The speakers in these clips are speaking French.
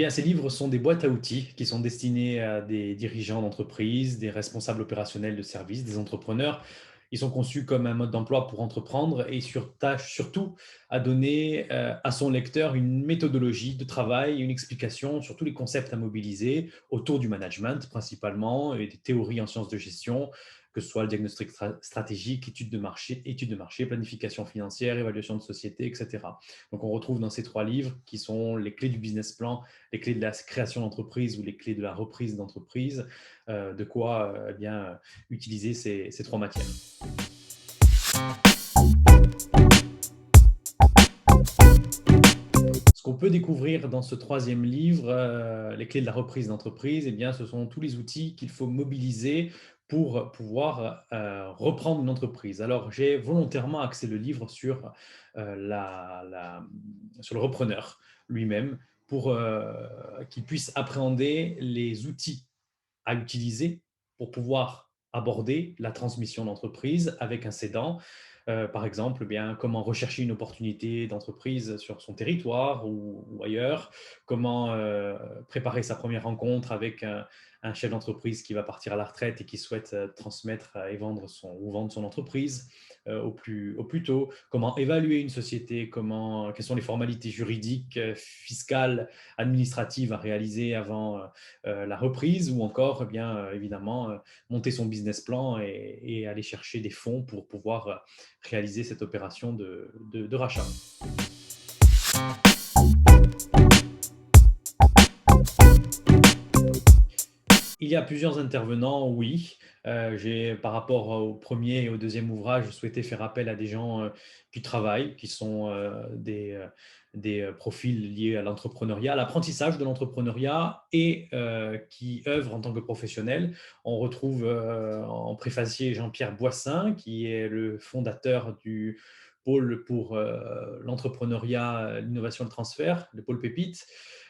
Bien, ces livres sont des boîtes à outils qui sont destinés à des dirigeants d'entreprise, des responsables opérationnels de services, des entrepreneurs. Ils sont conçus comme un mode d'emploi pour entreprendre et tâche surtout à donner à son lecteur une méthodologie de travail, une explication sur tous les concepts à mobiliser autour du management principalement et des théories en sciences de gestion, que ce soit le diagnostic stratégique, étude de marché, planification financière, évaluation de société, etc. Donc on retrouve dans ces trois livres qui sont les clés du business plan, les clés de la création d'entreprise ou les clés de la reprise d'entreprise, de quoi eh bien, utiliser ces trois matières. Ce qu'on peut découvrir dans ce troisième livre, les clés de la reprise d'entreprise, eh bien, ce sont tous les outils qu'il faut mobiliser pour pouvoir reprendre une entreprise. Alors, j'ai volontairement axé le livre sur, sur le repreneur lui-même pour qu'il puisse appréhender les outils à utiliser pour pouvoir aborder la transmission d'entreprise avec un cédant. Par exemple, eh bien, comment rechercher une opportunité d'entreprise sur son territoire ou ailleurs, comment préparer sa première rencontre avec un chef d'entreprise qui va partir à la retraite et qui souhaite transmettre et vendre son entreprise au plus tôt, comment évaluer une société, quelles sont les formalités juridiques, fiscales, administratives à réaliser avant la reprise ou encore, eh bien, évidemment, monter son business plan et aller chercher des fonds pour pouvoir réaliser cette opération de rachat. Il y a plusieurs intervenants, oui. Par rapport au premier et au deuxième ouvrage, je souhaitais faire appel à des gens qui travaillent, qui sont des profils liés à l'entrepreneuriat, à l'apprentissage de l'entrepreneuriat et qui œuvrent en tant que professionnels. On retrouve en préfacier Jean-Pierre Boissin, qui est le fondateur du pôle pour l'entrepreneuriat, l'innovation et le transfert, le pôle Pépite,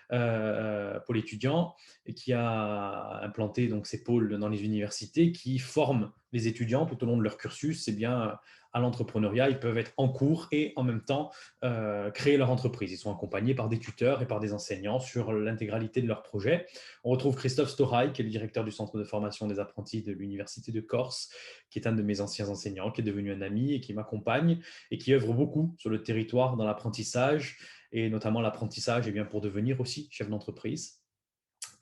pôle étudiant, et qui a implanté donc ces pôles dans les universités qui forment les étudiants tout au long de leur cursus à l'entrepreneuriat. Ils peuvent être en cours et en même temps créer leur entreprise. Ils sont accompagnés par des tuteurs et par des enseignants sur l'intégralité de leur projet. On retrouve Christophe Storail, qui est le directeur du centre de formation des apprentis de l'Université de Corse, qui est un de mes anciens enseignants, qui est devenu un ami et qui m'accompagne et qui œuvre beaucoup sur le territoire dans l'apprentissage et notamment l'apprentissage pour devenir aussi chef d'entreprise.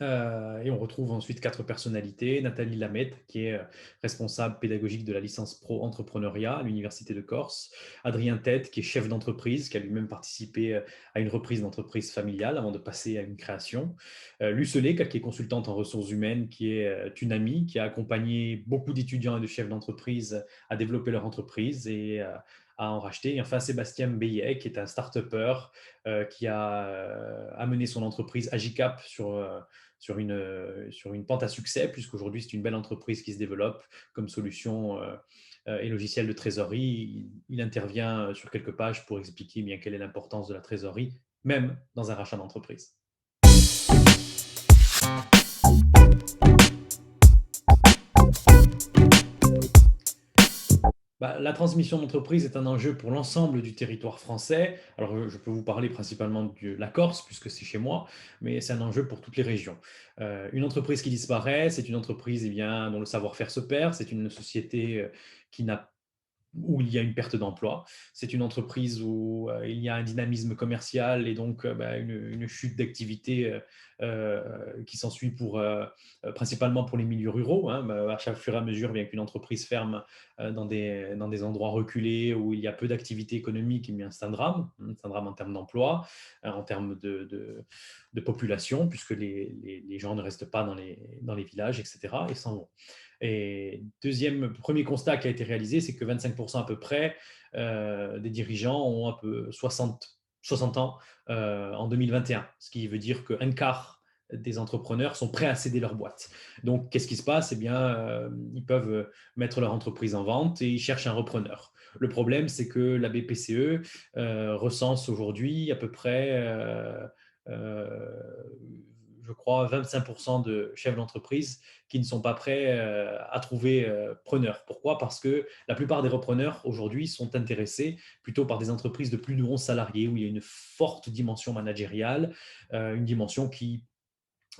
Et on retrouve ensuite quatre personnalités. Nathalie Lamette, qui est responsable pédagogique de la licence pro entrepreneuriat à l'Université de Corse. Adrien Tête, qui est chef d'entreprise, qui a lui-même participé à une reprise d'entreprise familiale avant de passer à une création. Luce Lec, qui est consultante en ressources humaines, qui est une amie, qui a accompagné beaucoup d'étudiants et de chefs d'entreprise à développer leur entreprise et à en racheter. Et enfin, Sébastien Beillet, qui est un start-upper qui a amené son entreprise Agicap sur une pente à succès, puisqu'aujourd'hui, c'est une belle entreprise qui se développe comme solution et logiciel de trésorerie. Il intervient sur quelques pages pour expliquer bien quelle est l'importance de la trésorerie, même dans un rachat d'entreprise. La transmission d'entreprise est un enjeu pour l'ensemble du territoire français. Alors, je peux vous parler principalement de la Corse, puisque c'est chez moi, mais c'est un enjeu pour toutes les régions. Une entreprise qui disparaît, c'est une entreprise dont le savoir-faire se perd, c'est une société qui n'a où il y a une perte d'emploi. C'est une entreprise où il y a un dynamisme commercial et donc une chute d'activité qui s'ensuit principalement pour les milieux ruraux. Hein. À chaque fur et à mesure, bien qu'une entreprise ferme dans des endroits reculés où il y a peu d'activité économique, c'est un drame. C'est un drame en termes d'emploi, en termes de population, puisque les gens ne restent pas dans les villages, etc. et s'en vont. Et premier constat qui a été réalisé, c'est que 25% à peu près des dirigeants ont un peu 60 ans en 2021, ce qui veut dire qu'un quart des entrepreneurs sont prêts à céder leur boîte. Donc, qu'est-ce qui se passe? Ils peuvent mettre leur entreprise en vente et ils cherchent un repreneur. Le problème, c'est que la BPCE recense aujourd'hui à peu près je crois, 25% de chefs d'entreprise qui ne sont pas prêts à trouver preneur. Pourquoi? Parce que la plupart des repreneurs aujourd'hui sont intéressés plutôt par des entreprises de plus de 11 salariés où il y a une forte dimension managériale, une dimension qui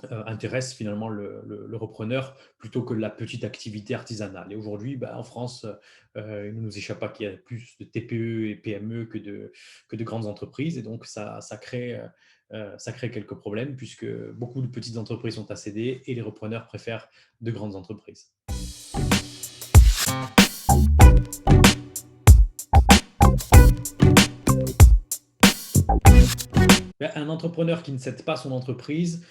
intéresse finalement le repreneur plutôt que la petite activité artisanale. Et aujourd'hui, bah, en France, il ne nous échappe pas qu'il y a plus de TPE et PME que de grandes entreprises. Et donc, ça crée quelques problèmes puisque beaucoup de petites entreprises sont à céder et les repreneurs préfèrent de grandes entreprises. Ben, un entrepreneur qui ne cède pas son entreprise,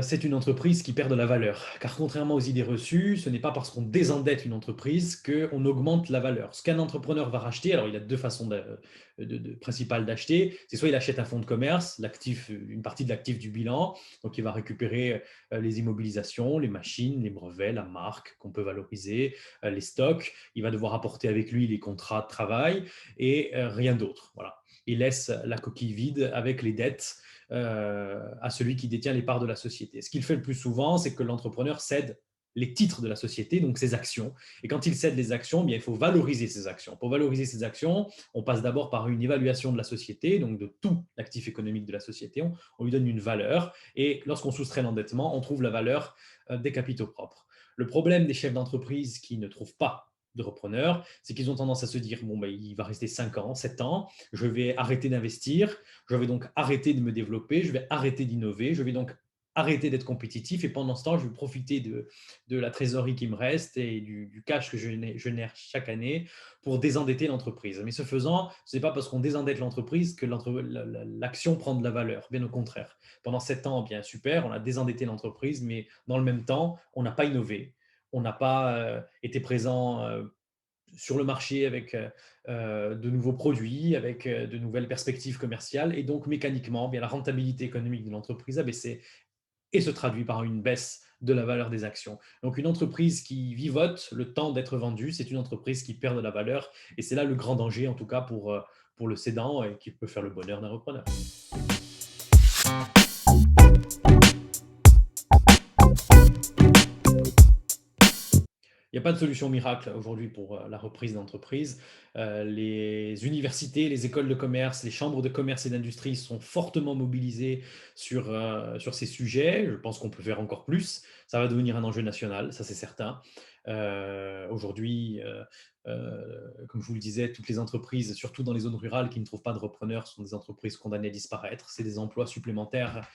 c'est une entreprise qui perd de la valeur. Car contrairement aux idées reçues, ce n'est pas parce qu'on désendette une entreprise qu'on augmente la valeur. Ce qu'un entrepreneur va racheter, alors il a deux façons principales d'acheter. C'est soit il achète un fonds de commerce, l'actif, une partie de l'actif du bilan, donc il va récupérer les immobilisations, les machines, les brevets, la marque qu'on peut valoriser, les stocks. Il va devoir apporter avec lui les contrats de travail et rien d'autre. Voilà. Il laisse la coquille vide avec les dettes à celui qui détient les parts de la société. Ce qu'il fait le plus souvent, c'est que l'entrepreneur cède les titres de la société, donc ses actions. Et quand il cède les actions, eh bien, il faut valoriser ces actions. Pour valoriser ces actions, on passe d'abord par une évaluation de la société, donc de tout l'actif économique de la société. On lui donne une valeur. Et lorsqu'on soustrait l'endettement, on trouve la valeur des capitaux propres. Le problème des chefs d'entreprise qui ne trouvent pas de repreneurs, c'est qu'ils ont tendance à se dire, bon, ben, il va rester 5 ans, 7 ans, je vais arrêter d'investir, je vais donc arrêter de me développer, je vais arrêter d'innover, je vais donc arrêter d'être compétitif et pendant ce temps, je vais profiter de la trésorerie qui me reste et du cash que je génère chaque année pour désendetter l'entreprise. Mais ce faisant, ce n'est pas parce qu'on désendette l'entreprise que l'action prend de la valeur, bien au contraire. Pendant 7 ans, bien super, on a désendetté l'entreprise, mais dans le même temps, on n'a pas innové, on n'a pas été présent sur le marché avec de nouveaux produits, avec de nouvelles perspectives commerciales. Et donc, mécaniquement, bien, la rentabilité économique de l'entreprise a baissé et se traduit par une baisse de la valeur des actions. Donc, une entreprise qui vivote le temps d'être vendue, c'est une entreprise qui perd de la valeur. Et c'est là le grand danger, en tout cas pour le cédant et qui peut faire le bonheur d'un repreneur. Il n'y a pas de solution miracle aujourd'hui pour la reprise d'entreprise. Les universités, les écoles de commerce, les chambres de commerce et d'industrie sont fortement mobilisées sur ces sujets. Je pense qu'on peut faire encore plus. Ça va devenir un enjeu national, ça c'est certain. Aujourd'hui, comme je vous le disais, toutes les entreprises, surtout dans les zones rurales qui ne trouvent pas de repreneurs, sont des entreprises condamnées à disparaître. C'est des emplois supplémentaires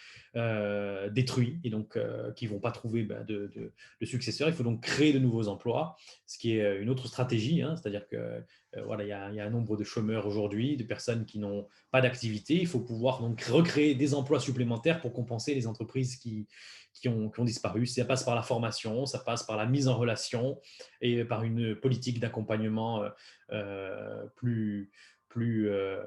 détruits et donc qui ne vont pas trouver de successeurs. Il faut donc créer de nouveaux emplois, ce qui est une autre stratégie, hein, c'est-à-dire que voilà, il y a un nombre de chômeurs aujourd'hui, de personnes qui n'ont pas d'activité. Il faut pouvoir donc recréer des emplois supplémentaires pour compenser les entreprises qui ont disparu. Ça passe par la formation, ça passe par la mise en relation et par une politique d'accompagnement plus, plus, euh,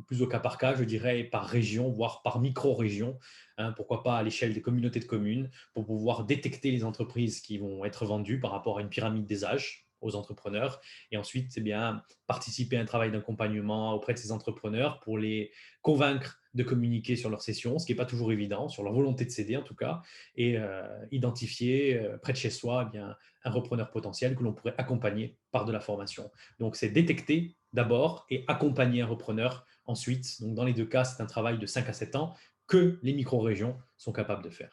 plus au cas par cas, je dirais, par région, voire par micro-région. Hein, pourquoi pas à l'échelle des communautés de communes, pour pouvoir détecter les entreprises qui vont être vendues par rapport à une pyramide des âges aux entrepreneurs et ensuite c'est bien participer à un travail d'accompagnement auprès de ces entrepreneurs pour les convaincre de communiquer sur leur session, ce qui n'est pas toujours évident, sur leur volonté de céder en tout cas, et identifier près de chez soi eh bien, un repreneur potentiel que l'on pourrait accompagner par de la formation. Donc c'est détecter d'abord et accompagner un repreneur ensuite. Donc dans les deux cas, c'est un travail de 5 à 7 ans que les micro-régions sont capables de faire.